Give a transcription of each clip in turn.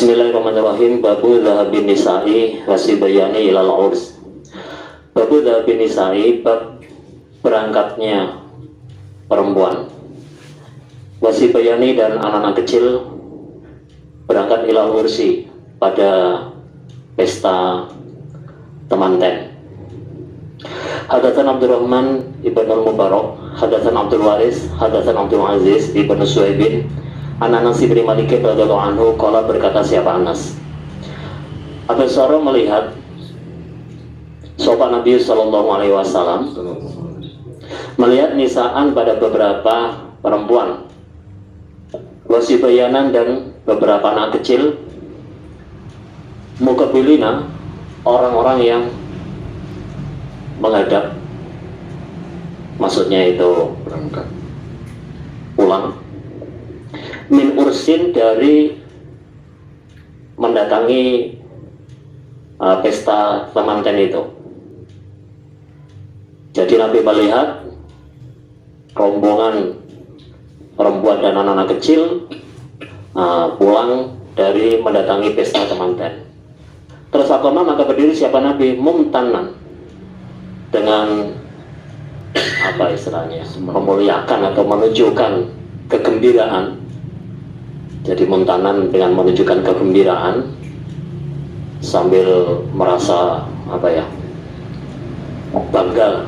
Bismillahirrahmanirrahim. Babu dhahabin nisa'i wasibayani ilal urs. Babu dhahabin nisa'i, bab berangkatnya perempuan, wasibayani dan anak-anak kecil berangkat ilal ursi pada pesta temanten. Hadatsan Abdurrahman ibn al-Mubarak, hadatsan Abdul Waris, hadatsan Abdul Aziz ibn Suhaibin, Anas bin Malik radhiyallahu anhu qala, berkata siapa Anas, Abu Sarah melihat sopan Nabi sallallahu alaihi wasallam melihat nisaan pada beberapa perempuan, wasibayanan dan beberapa anak kecil, mukabilina, orang-orang yang menghadap, maksudnya itu berangkat pulang, min ursin, dari mendatangi pesta temanten itu. Jadi Nabi melihat rombongan perempuan dan anak-anak kecil pulang dari mendatangi pesta temanten. Terus maka berdiri siapa Nabi, mumtanan, dengan apa istilahnya, memuliakan atau menunjukkan kegembiraan. Jadi mumtanan dengan menunjukkan kegembiraan sambil merasa bangga.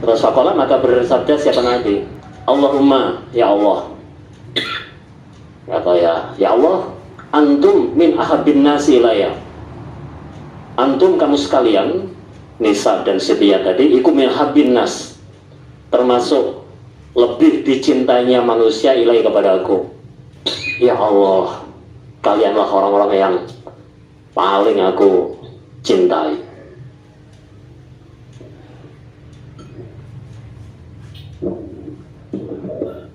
Terus fakola, maka bersabda siapa Nabi, Allahumma, ya Allah, ya Allah, antum min ahabin nasi ilaya, antum, kamu sekalian, nisa dan setia tadi, iku min ahabin nas, termasuk lebih dicintainya manusia ilai kepada aku. Ya Allah, kalianlah orang-orang yang paling aku cintai.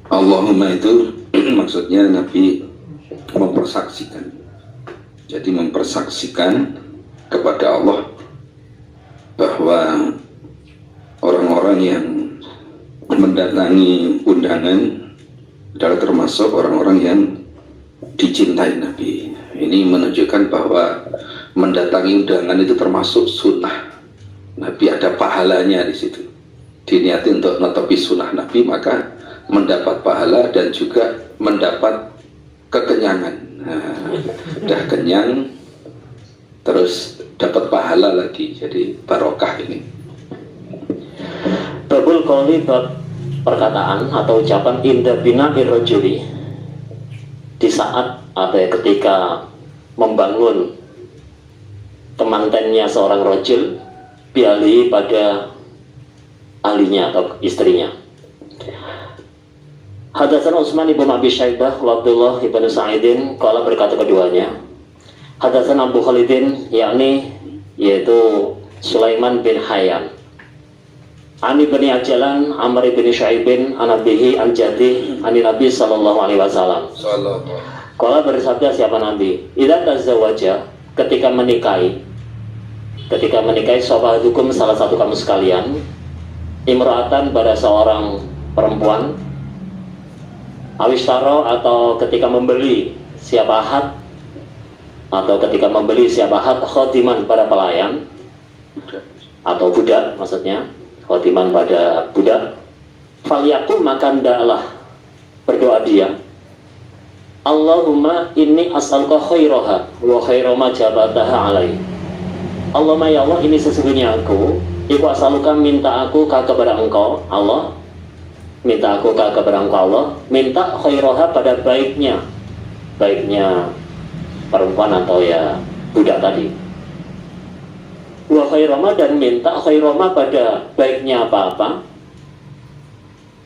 Allahumma itu maksudnya Nabi mempersaksikan. Jadi mempersaksikan kepada Allah bahwa orang-orang yang mendatangi undangan adalah termasuk orang-orang yang dicintai Nabi. Ini menunjukkan bahwa mendatangi undangan itu termasuk sunnah Nabi, ada pahalanya di situ. Diniati untuk netepi sunnah Nabi, maka mendapat pahala dan juga mendapat kekenyangan. Udah kenyang, terus dapat pahala lagi. Jadi barokah ini. Babul qawli, bab perkataan atau ucapan inda bina irrojuli, di saat ketika membangun temantennya seorang rojul, biali, pada ahlinya atau istrinya. Hadatsan Utsman ibn Abi Syaibah wa Abdullah ibn Sa'idin, qala, berkata keduanya, hadatsan Abu Khalidin, yaitu Sulaiman bin Hayyan, Ani bin Ajalan, Amr bin Syaibin, Anabihi, Anjadi, Ani Nabi sallallahu alaihi wasallam. Qala, bersabda siapa Nabi, idza tazawwaja, ketika menikahi sahabadukum, salah satu kamu sekalian, imra'atan, pada seorang perempuan, awishtaro, atau ketika membeli siapa ahad, khodiman, pada pelayan atau budak, maksudnya khodiman pada budak, falyakum, maka hendaklah berdoa dia, Allahumma inni as'aluka khairaha wa khaira ma jabataha alai. Allahumma, ya Allah, ini sesungguhnya aku, iku as'aluka, minta aku kepada engkau Allah, minta khairaha, pada baiknya perempuan atau ya budak tadi, wa khairama, dan minta khairama, pada baiknya apa-apa,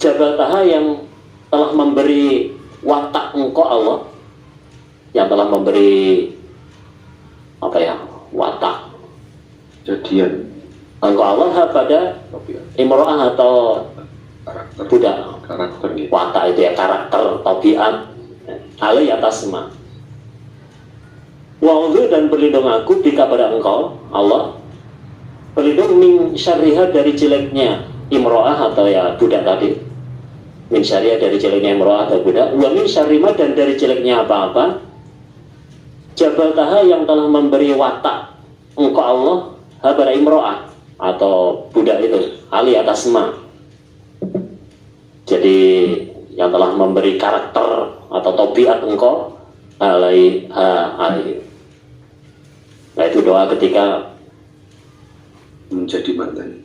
jabataha, yang telah memberi watak engkau Allah, yang telah memberi watak, Jadian engkau Allah pada imro'ah atau karakter, budak, karakternya. watak itu ya, karakter, tabiat, alai, atasma. Wa'udhu, dan berlindung aku bika, pada engkau Allah, berlindung min syarriha, dari jeleknya imro'ah atau ya budak tadi, min syariah, dari jeleknya imro'ah atau budak, wa min syarrima, dan dari jeleknya apa-apa, Jabaltaha yang telah memberi watak engkau Allah habara imro'ah atau budak itu ali atas ma. Jadi yang telah memberi karakter atau tabiat engkau alaihi. Nah itu doa ketika menjadi mantan.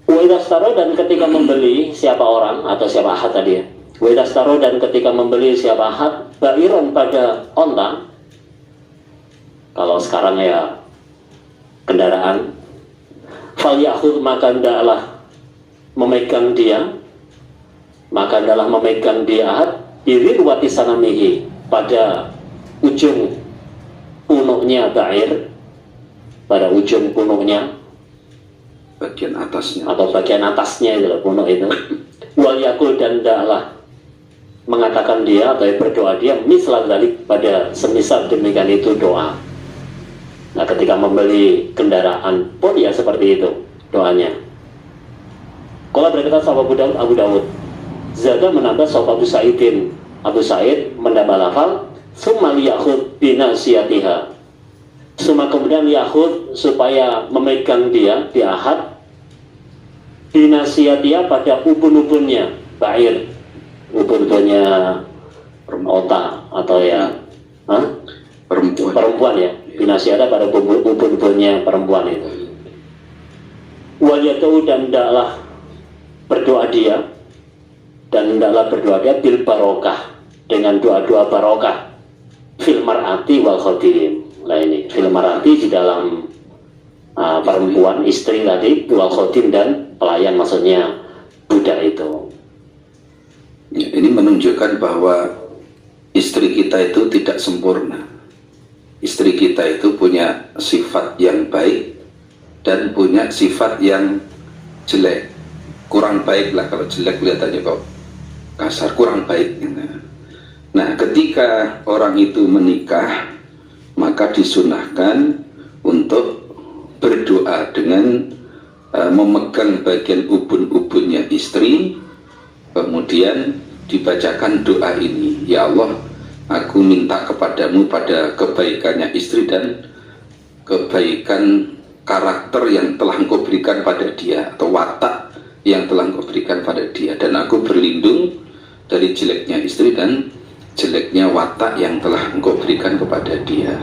Wedastaro dan ketika membeli siapa orang atau siapa ahad tadi ya. Wedastaro dan ketika membeli siapa ahad bairon pada onta. Kalau sekarang ya kendaraan. Fal ya'khudh maka hendaklah memegang dia. Maka hendaklah memegang dia ahad birirwati sanamihi pada ujung punuknya bair, pada ujung punuknya Bagian atasnya. atau bagian atasnya itu punuk itu. Wal yakul dan hendaklah mengatakan dia atau berdoa dia misal dari pada semisal demikian itu doa. Nah ketika membeli kendaraan pun ya seperti itu doanya. Kalau berkata sahabat Abu Dawud Zada menambah sahabat Abu Sa'idin, Abu Sa'id menambah lafal summa liyahud binasiyatiha, summa kemudian yahud supaya memegang dia di ahad binasiyatiha pada ubun-ubunnya bair, ubun-ubunnya onta atau ya perempuan ya, binasiyatiha pada ubun-ubunnya perempuan itu. Waliyatu dan hendaklah berdoa dia, dan hendaklah berdoa dia bil barokah dengan doa-doa barokah fil mar'ati wal khodim. Nah ini fil mar'ati di dalam perempuan istri tadi, wal khodim dan pelayan maksudnya budak itu. Ya, ini menunjukkan bahwa istri kita itu tidak sempurna. Istri kita itu punya sifat yang baik dan punya sifat yang jelek. Kurang baik lah, kalau jelek kelihatannya kok kasar, kurang baik. Nah ketika orang itu menikah maka disunahkan untuk berdoa dengan memegang bagian ubun-ubunnya istri, kemudian dibacakan doa ini, ya Allah aku minta kepadamu pada kebaikannya istri dan kebaikan karakter yang telah engkau berikan pada dia atau watak yang telah engkau berikan pada dia, dan aku berlindung dari jeleknya istri dan jeleknya watak yang telah engkau berikan kepada dia.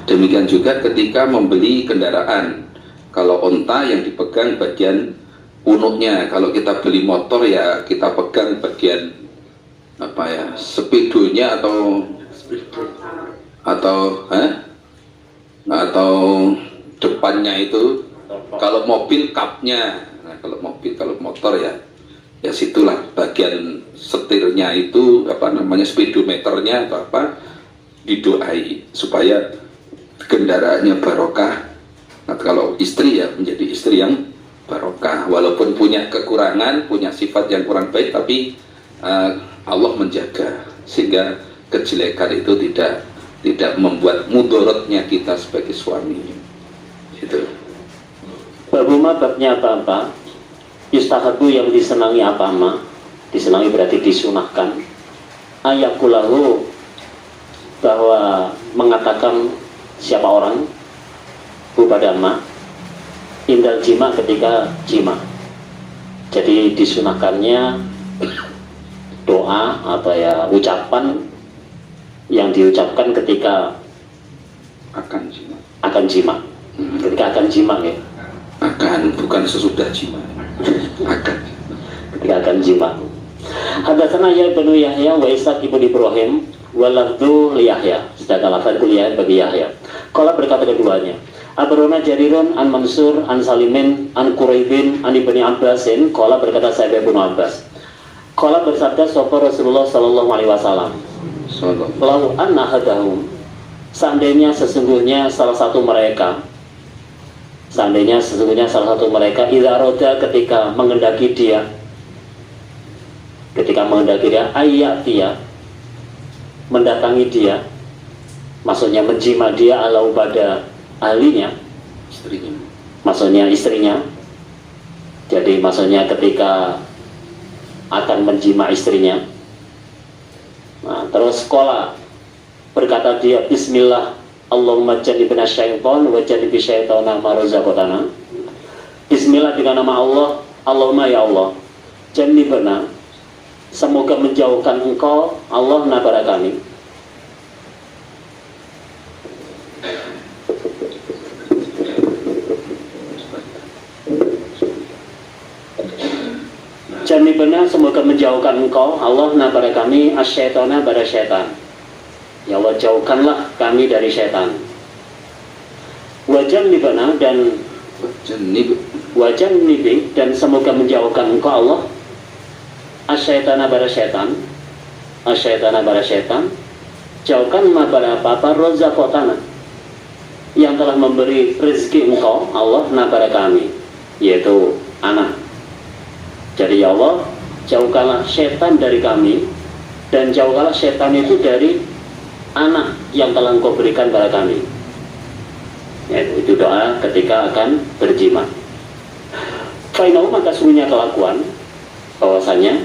Demikian juga ketika membeli kendaraan, kalau onta yang dipegang bagian punuknya, kalau kita beli motor ya kita pegang bagian apa ya, sepedonya atau depannya itu. Kalau mobil kapnya, nah, kalau motor ya situlah bagian setirnya itu apa namanya, speedometernya atau apa, didoai supaya kendaraannya barokah. Nah, kalau istri ya menjadi istri yang barokah, walaupun punya kekurangan, punya sifat yang kurang baik, tapi Allah menjaga sehingga kejelekan itu tidak membuat mudorotnya kita sebagai suami. Itu. Babuma babnya apa-apa, yustahabu yang disenangi apa-ama, disenangi berarti disunahkan, ayakulahu bahwa mengatakan siapa orang pada ma indal jima ketika jima. Jadi disunahkannya doa atau ya ucapan yang diucapkan ketika akan jima. Ketika akan jima ya. Akan, bukan sesudah jima. Akan. Ketika akan jima. Hadatsana ya ibnu Yahya wa Ishaq ibnu Ibrahim wa lafdhu li Yahya. Sedangkan lafaz Yahya bagi Yahya. Qala berkata keduanya, Abrona Jarirun an Mansur an Salimin an Quraibin an Ibni Abbasin. Qala berkata saya Ibnu Abbas. Qala bersabda sapa Rasulullah sallallahu alaihi wasallam. Lau anna hadahum, seandainya sesungguhnya salah satu mereka idza roda ketika mengendaki dia ayat dia mendatangi dia, maksudnya menjima dia alau pada ahlinya, Istrinya. maksudnya istrinya. Jadi maksudnya ketika akan menjima istrinya. Nah, terus sekolah Berkata dia, Bismillah, Allahumma jannibna syaitan wa jannibi syaitana ma razaqtana. Bismillah dengan nama Allah, Allahumma ya Allah, jannibna, semoga menjauhkan engkau Allah kepada kami. Jannibna, semoga menjauhkan engkau Allah kepada kami asyaitana pada syaitan. Ya Allah, jauhkanlah kami dari syaitan. Wajannibna, dan wajannibi, dan semoga menjauhkan engkau Allah asyaitana pada syaitan. Asyaitana pada syaitan, jauhkan pada apa rozaqotana, yang telah memberi rezeki engkau Allah kepada kami, yaitu anak. Jadi ya Allah, jauhkanlah syaitan dari kami, dan jauhkanlah syaitan itu dari anak yang telah engkau berikan pada kami. Itu doa ketika akan berjima. Fainau, maka sungguhnya kelakuan bahwasanya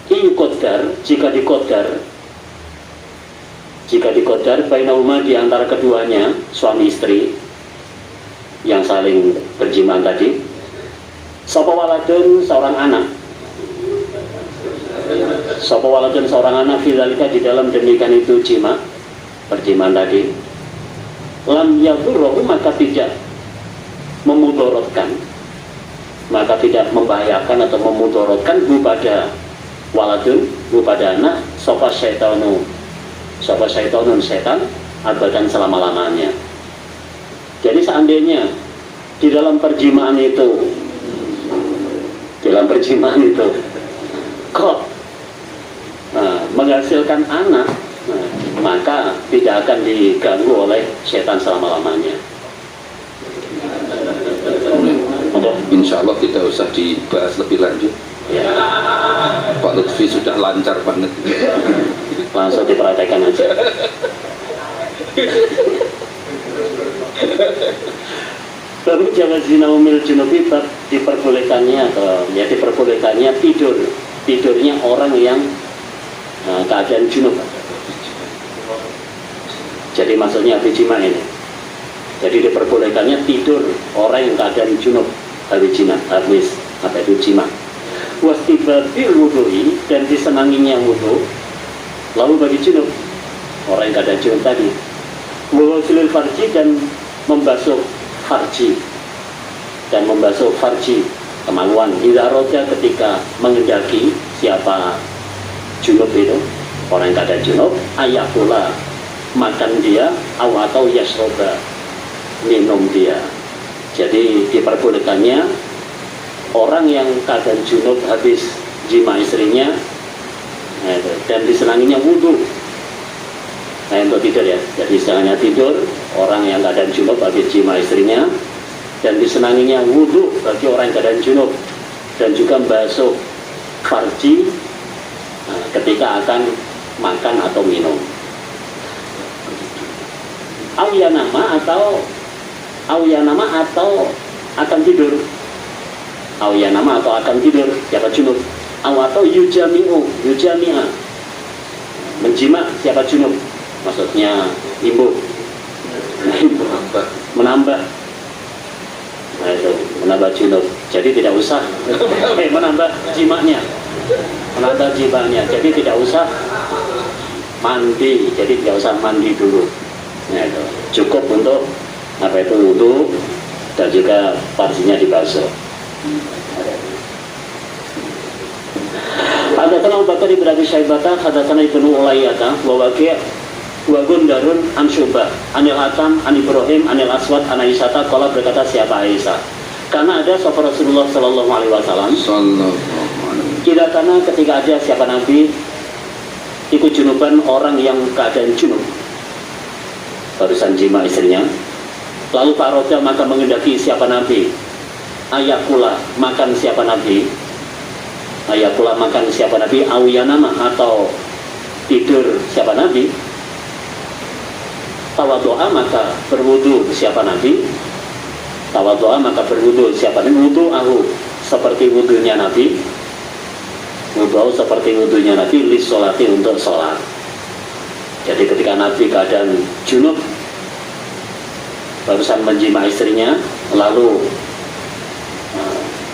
iukodar, jika dikodar fainauma, di antara keduanya suami istri yang saling berjima tadi, sapa waladun, seorang anak, sapa waladun, seorang anak, fidzalika, di dalam demikian itu jima, perjimaan tadi, lam yadurruhu, maka tidak memudorotkan, maka tidak membahayakan atau memudorotkan hu pada waladun, hu pada anak, sapa syaitanun, setan, abadan, selama-lamanya. Jadi seandainya di dalam perjimaan itu kok menghasilkan anak, maka tidak akan diganggu oleh setan selama-lamanya. Insya Allah tidak usah dibahas lebih lanjut. Ya. Pak Lutfi sudah lancar banget. Langsung diperhatikan aja. Baru jangan zina umil junubi, diperbolehkannya tidurnya orang yang keadaan junub. Jadi maksudnya habis jima ini. Jadi diperbolehkannya tidur orang yang keadaan junub habis jima. Wastibabil wudu'i, dan disenanginya wudu lalu bagi junub, orang yang keadaan junub tadi. Wawasilil farji, dan membasuh farji, kemaluan. Idza roja, ketika mengendaki siapa junub itu, orang yang keadaan junub, ayakula, makan dia, atau yasroba, minum dia. Jadi diperbolehkannya orang yang keadaan junub habis jima istrinya, dan disenanginya wudhu. Untuk tidur ya, jadi istilahnya tidur orang yang keadaan junub habis jima istrinya, dan disenanginya wudhu bagi orang yang keadaan junub, dan juga membasuh farji ketika akan makan atau minum. Auyanama atau akan tidur. Auyanama atau akan tidur siapa junub. Atau yujami'a, menjima siapa junub, maksudnya menambah. Nah itu, menambah junub. Jadi tidak usah menambah jimanya. Jadi tidak usah mandi. Jadi tidak usah mandi dulu. Nah itu, cukup untuk wudu, dan juga farjinya dibasuh. Hadatsana Abu Bakar bin Abi Syaibah, hadatsana Ibnu Ulayyah wa Waqi' wa Gundarun an Syu'bah anil Hatam an Ibrahim anil Aswad an Aisyah, qala, berkata siapa Aisyah, karena ada sahabat Rasulullah sallallahu alaihi wasallam, ketika ada siapa Nabi ikut junuban, orang yang keadaan junub barusan jima istrinya, lalu Pak Roja, maka mengendaki siapa Nabi, ayakula, makan siapa Nabi, awiyanama, atau tidur siapa Nabi, tawadoa, maka berwudu siapa Nabi, wudu ahu, seperti wudunya Nabi, lis sholati, untuk sholat. Jadi ketika Nabi keadaan junub, barusan menjima istrinya, lalu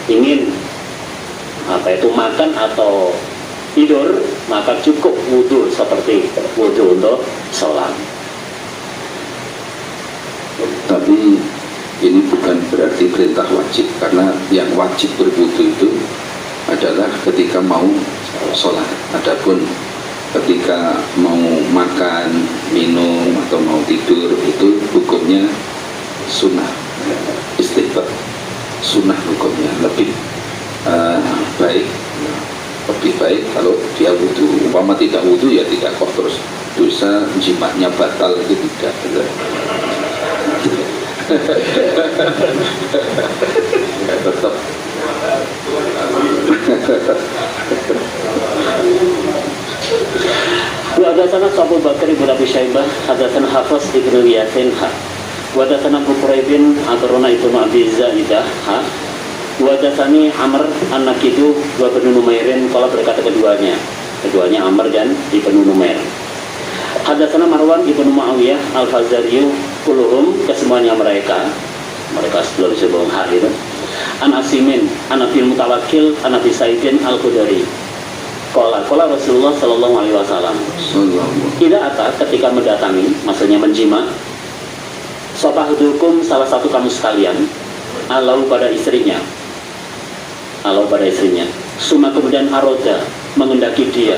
ingin makan atau tidur, maka cukup wudhu seperti wudhu untuk sholat. Tapi ini bukan berarti perintah wajib, karena yang wajib berwudhu itu adalah ketika mau sholat. Adapun ketika mau makan, minum, atau mau tidur, itu hukumnya sunnah, istihbab, sunnah hukumnya. Lebih baik kalau dia wudhu. Umpama tidak wudhu ya tidak kok terus dosa jimatnya batal, itu tidak. Tetap Wa hadatsana Abu Bakar ibn Abi Syaibah, hadatsana Hafiz ibn Yasin wa hadatsana Abu Quraibin akhbarana ibnu Abi Zaidah wa hadatsani Amr an-Naqidu wa ibnu Numairin, kalau berkata keduanya Amr dan ibnu Numair. Hadatsana Marwan ibnu Muawiyah al-Fazari, kulluhum, kesemuanya mereka sebelum hadir. An Asimin, an Abil Mutawakkil, an Abi Saidin al-Khudri. Qala Rasulullah sallallahu alaihi wasallam. Tidak ada ketika mendatangi, maksudnya menjima, sabahudukum, salah satu kamu sekalian, alau pada istrinya. Suma kemudian aroda mengendaki dia.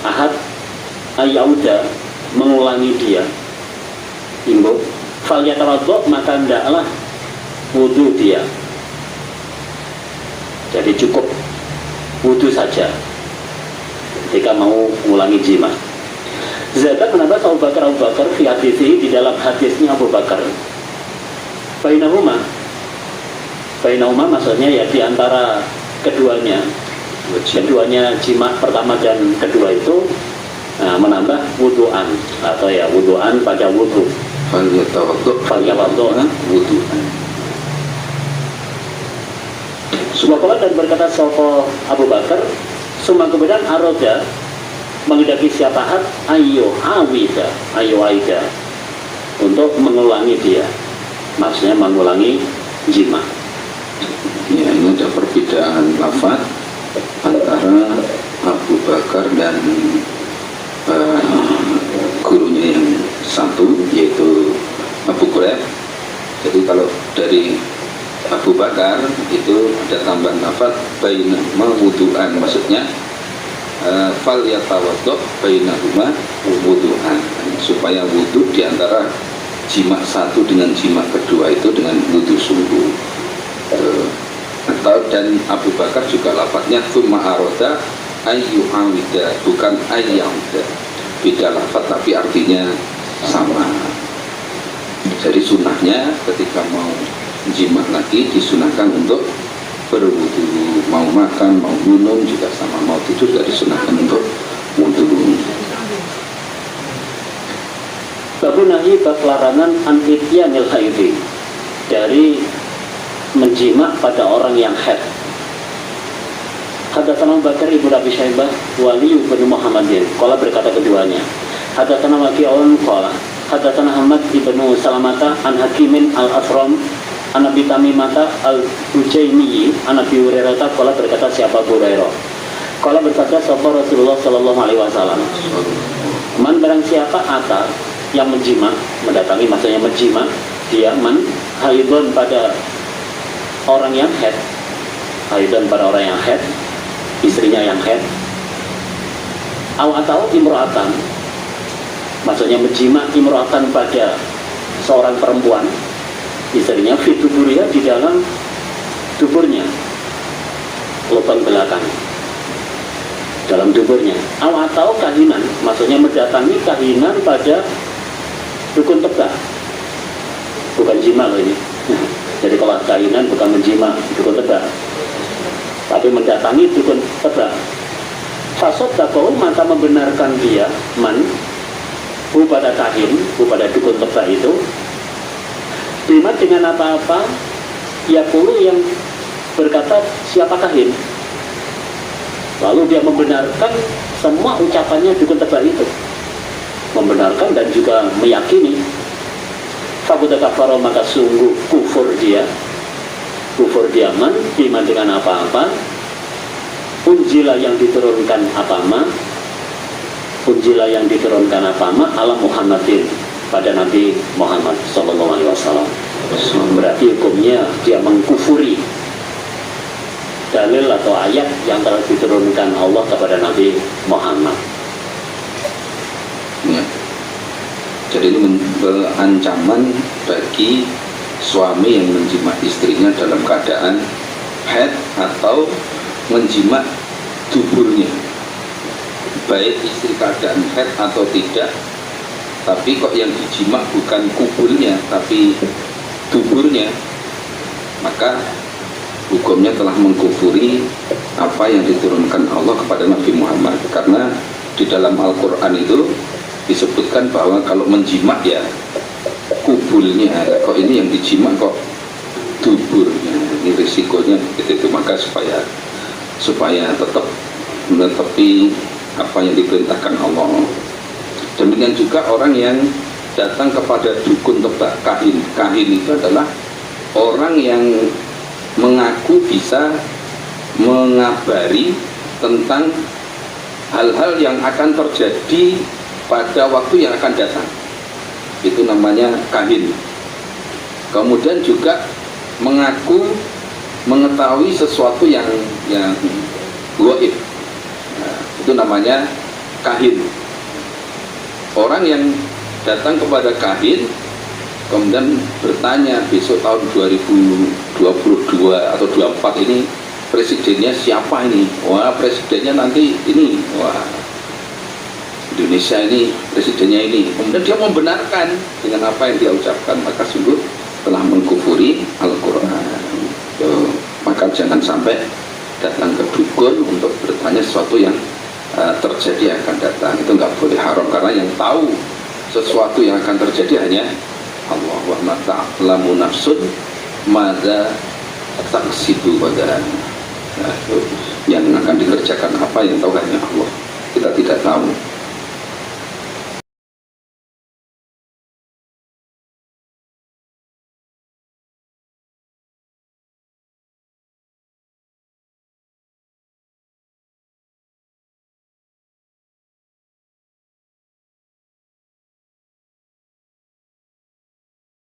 Ahad ayauda mengulangi dia. Imbo fal yatawaddo, maka hendaklah wudu dia. Jadi cukup wudu saja ketika mau mengulangi jima. Zada menambah Abu Bakar fi hadisi, di dalam hadisnya Abu Bakar. Bainahuma maksudnya ya di antara keduanya jima pertama dan kedua itu menambah wuduan, atau ya wuduan pada wudu. Fal yatawaddo wudu'an. Subhanallah, dan berkata sopo Abu Bakar, suma kemudian aroda mengendaki siapa hat ayo aida untuk mengulangi dia, maksudnya mengulangi jima. Ya, ini ada perbedaan lafaz antara Abu Bakar dan gurunya yang satu, yaitu Abu Quraib. Jadi kalau dari Abu Bakar itu ada tambahan lafaz bainahuma wudu'an, maksudnya fal yatawaddo bainahuma wudu'an, supaya wudu di antara jima satu dengan jima kedua itu dengan wudu sungguh. Dan Abu Bakar juga lafaznya tsumma aroda ayyu'awida, bukan ayyauda, beda lafaz tapi artinya sama. Jadi sunnahnya ketika mau jima lagi disunahkan untuk berwudu, mau makan, mau minum juga sama, mau tidur juga disunahkan untuk wudu. Babu nahi, bab larangan an ityanil haidi, dari menjima pada orang yang haid. Hadatsana Abu Bakar ibnu Abi Syaibah wali ibnu Muhammadin, qala berkata keduanya. Hadatsana Waqi'un qala hadatsana Ahmad ibnu Salamata an Hakimin al-Asram an Abi Tamimata al-Hujaimi an Abi Hurairah, qala berkata siapa Abu Hurairah, qala bersabda sapa Rasulullah sallallahu alaihi wasallam, man barang siapa ata yang menjima, mendatangi, maksudnya menjima dia, man haidun pada orang yang haid, istrinya yang haid, atau imro'atan, maksudnya menjima imro'atan pada seorang perempuan, istrinya fituburia, di dalam duburnya, lubang belakang dalam duburnya, atau kahinan, maksudnya mendatangi kahinan pada dukun tebak, bukan jima loh ini. Jadi kalau kahinan bukan menjima dukun tebak, tapi mendatangi dukun tebak. Fasod takoh, maka membenarkan dia, man pada kahin, pada dukun tebak itu, bima dengan apa-apa, yakulu yang berkata siapa kahin, Lalu dia membenarkan semua ucapannya dukun tebak itu, membenarkan dan juga meyakini. Fakuta kafaro, maka sungguh kufur dia iman dengan apa-apa. Unjila yang diturunkan apa-apa ala Muhammadin, pada Nabi Muhammad Sallallahu Alaihi Wasallam. Berarti hukumnya dia mengkufuri dalil atau ayat yang telah diturunkan Allah kepada Nabi Muhammad. Ya. Jadi ini ancaman bagi suami yang menjimat istrinya dalam keadaan haid atau menjimat duburnya, baik istri keadaan haid atau tidak, tapi kok yang dijimat bukan kuburnya tapi duburnya, maka hukumnya telah mengkufuri apa yang diturunkan Allah kepada Nabi Muhammad. Karena di dalam Al-Quran itu disebutkan bahwa kalau menjimat ya kubulnya, kok ini yang dijimat kok duburnya, ini risikonya begitu. Maka supaya tetap menepi apa yang diperintahkan Allah. Demikian juga orang yang datang kepada dukun tebak, kahin itu adalah orang yang mengaku bisa mengabari tentang hal-hal yang akan terjadi pada waktu yang akan datang. Itu namanya kahin. Kemudian juga mengaku mengetahui sesuatu yang gaib. Nah, itu namanya kahin. Orang yang datang kepada kahin kemudian bertanya, besok tahun 2022 atau 24 ini presidennya siapa ini? Wah, presidennya nanti ini. Wah, Indonesia ini presidennya ini. Kemudian dia membenarkan dengan apa yang dia ucapkan, maka sungguh telah mengkufuri Al-Quran. Maka jangan sampai datang ke dukun untuk bertanya sesuatu yang terjadi akan datang. Itu nggak boleh, haram, karena yang tahu sesuatu yang akan terjadi hanya Allah. Wa ma ta'lamu nafsun madza taksibu badan. Yang akan dikerjakan apa yang tahu hanya Allah. Kita tidak tahu.